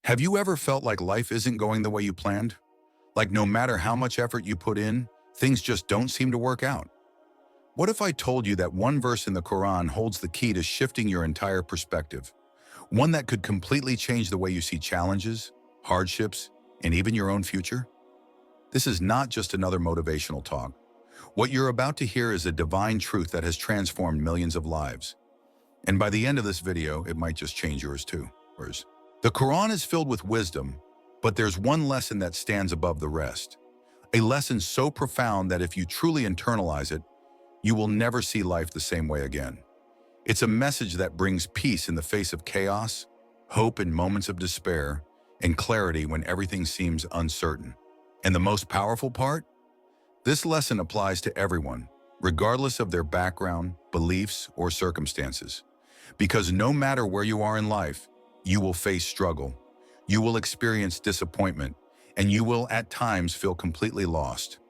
Have you ever felt like life isn't going the way you planned? Like no matter how much effort you put in, things just don't seem to work out? What if I told you that one verse in the Quran holds the key to shifting your entire perspective? One that could completely change the way you see challenges, hardships, and even your own future? This is not just another motivational talk. What you're about to hear is a divine truth that has transformed millions of lives. And by the end of this video, it might just change yours too. The Quran is filled with wisdom, but there's one lesson that stands above the rest. A lesson so profound that if you truly internalize it, you will never see life the same way again. It's a message that brings peace in the face of chaos, hope in moments of despair, and clarity when everything seems uncertain. And the most powerful part? This lesson applies to everyone, regardless of their background, beliefs, or circumstances. Because no matter where you are in life, you will face struggle, you will experience disappointment, and you will at times feel completely lost.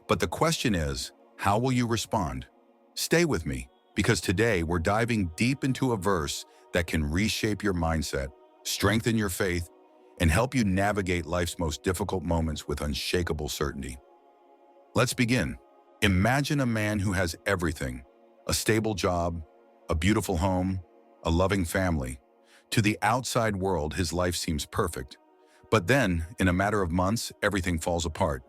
But the question is, how will you respond? Stay with me, because today we're diving deep into a verse that can reshape your mindset, strengthen your faith, and help you navigate life's most difficult moments with unshakable certainty. Let's begin. Imagine a man who has everything: a stable job, a beautiful home, a loving family. To the outside world, his life seems perfect. But then, in a matter of months, everything falls apart.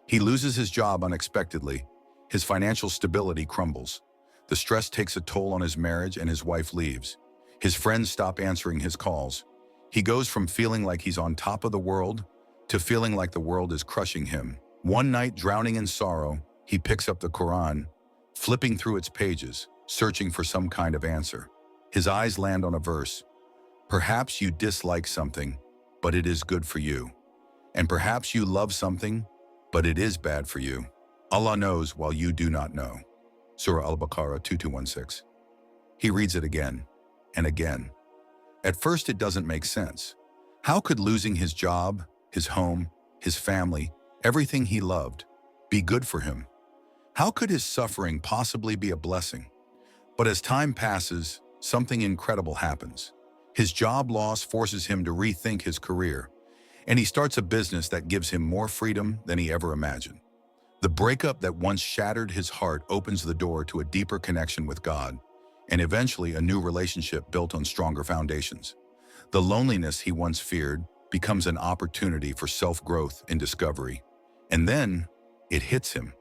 He loses his job unexpectedly. His financial stability crumbles. The stress takes a toll on his marriage and his wife leaves. His friends stop answering his calls. He goes from feeling like he's on top of the world to feeling like the world is crushing him. One night, drowning in sorrow, he picks up the Quran, flipping through its pages, searching for some kind of answer. His eyes land on a verse. Perhaps you dislike something, but it is good for you. And perhaps you love something, but it is bad for you. Allah knows while you do not know. Surah Al-Baqarah 2216. He reads it again and again. At first it doesn't make sense. How could losing his job, his home, his family, everything he loved, be good for him? How could his suffering possibly be a blessing? But as time passes, something incredible happens. His job loss forces him to rethink his career, and he starts a business that gives him more freedom than he ever imagined. The breakup that once shattered his heart opens the door to a deeper connection with God, and eventually a new relationship built on stronger foundations. The loneliness he once feared becomes an opportunity for self-growth and discovery. And then it hits him.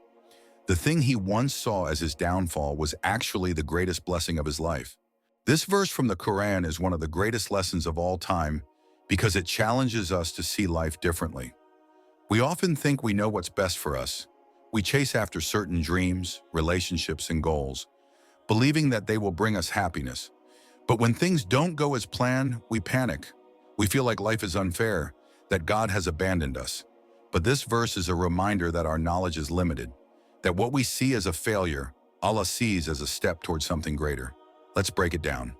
The thing he once saw as his downfall was actually the greatest blessing of his life. This verse from the Quran is one of the greatest lessons of all time because it challenges us to see life differently. We often think we know what's best for us. We chase after certain dreams, relationships, and goals, believing that they will bring us happiness. But when things don't go as planned, we panic. We feel like life is unfair, that God has abandoned us. But this verse is a reminder that our knowledge is limited, that what we see as a failure, Allah sees as a step towards something greater. Let's break it down.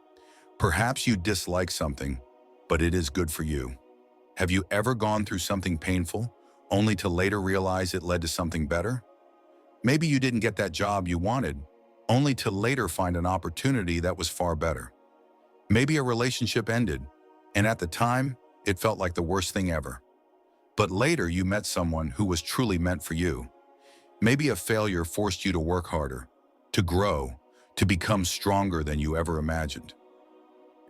Perhaps you dislike something, but it is good for you. Have you ever gone through something painful, only to later realize it led to something better? Maybe you didn't get that job you wanted, only to later find an opportunity that was far better. Maybe a relationship ended, and at the time, it felt like the worst thing ever. But later you met someone who was truly meant for you. Maybe a failure forced you to work harder, to grow, to become stronger than you ever imagined.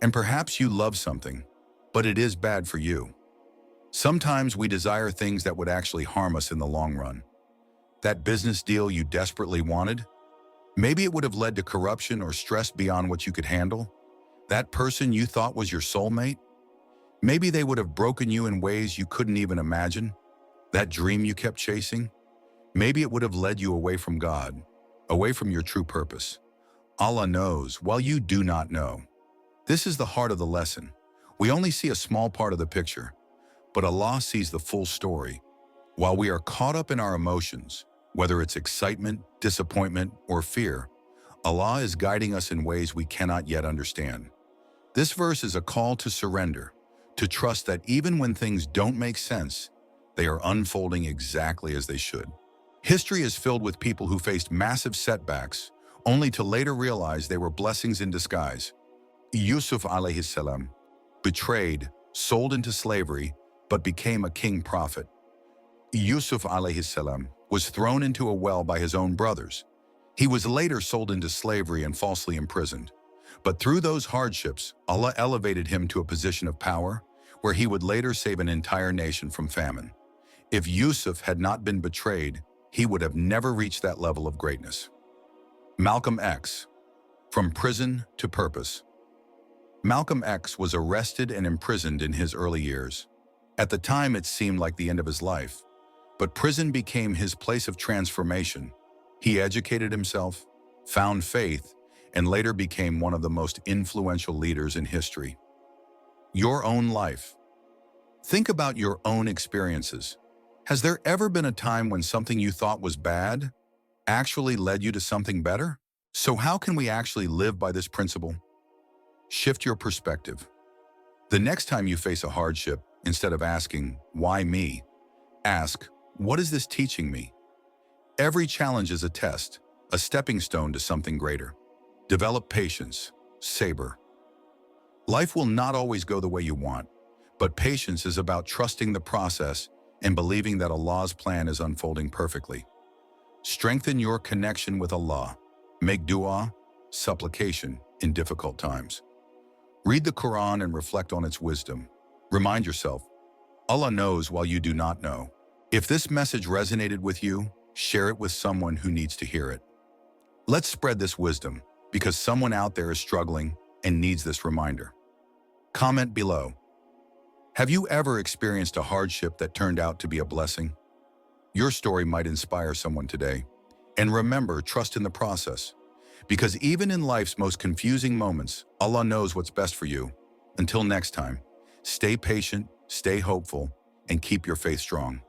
And perhaps you love something, but it is bad for you. Sometimes we desire things that would actually harm us in the long run. That business deal you desperately wanted, maybe it would have led to corruption or stress beyond what you could handle. That person you thought was your soulmate, maybe they would have broken you in ways you couldn't even imagine. That dream you kept chasing, maybe it would have led you away from God, away from your true purpose. Allah knows while you do not know. This is the heart of the lesson. We only see a small part of the picture, but Allah sees the full story. While we are caught up in our emotions, whether it's excitement, disappointment, or fear, Allah is guiding us in ways we cannot yet understand. This verse is a call to surrender, to trust that even when things don't make sense, they are unfolding exactly as they should. History is filled with people who faced massive setbacks, only to later realize they were blessings in disguise. Yusuf alayhi salam, betrayed, sold into slavery, but became a king prophet. Yusuf alayhi salam was thrown into a well by his own brothers. He was later sold into slavery and falsely imprisoned. But through those hardships, Allah elevated him to a position of power, where he would later save an entire nation from famine. If Yusuf had not been betrayed, he would have never reached that level of greatness. Malcolm X, from prison to purpose. Malcolm X was arrested and imprisoned in his early years. At the time, it seemed like the end of his life, but prison became his place of transformation. He educated himself, found faith, and later became one of the most influential leaders in history. Your own life. Think about your own experiences. Has there ever been a time when something you thought was bad actually led you to something better? So how can we actually live by this principle? Shift your perspective. The next time you face a hardship, instead of asking, "Why me?" ask, "What is this teaching me?" Every challenge is a test, a stepping stone to something greater. Develop patience, sabr. Life will not always go the way you want, but patience is about trusting the process and believing that Allah's plan is unfolding perfectly. Strengthen your connection with Allah. Make dua, supplication, in difficult times. Read the Quran and reflect on its wisdom. Remind yourself, Allah knows while you do not know. If this message resonated with you, share it with someone who needs to hear it. Let's spread this wisdom, because someone out there is struggling and needs this reminder. Comment below. Have you ever experienced a hardship that turned out to be a blessing? Your story might inspire someone today. And remember, trust in the process. Because even in life's most confusing moments, Allah knows what's best for you. Until next time, stay patient, stay hopeful, and keep your faith strong.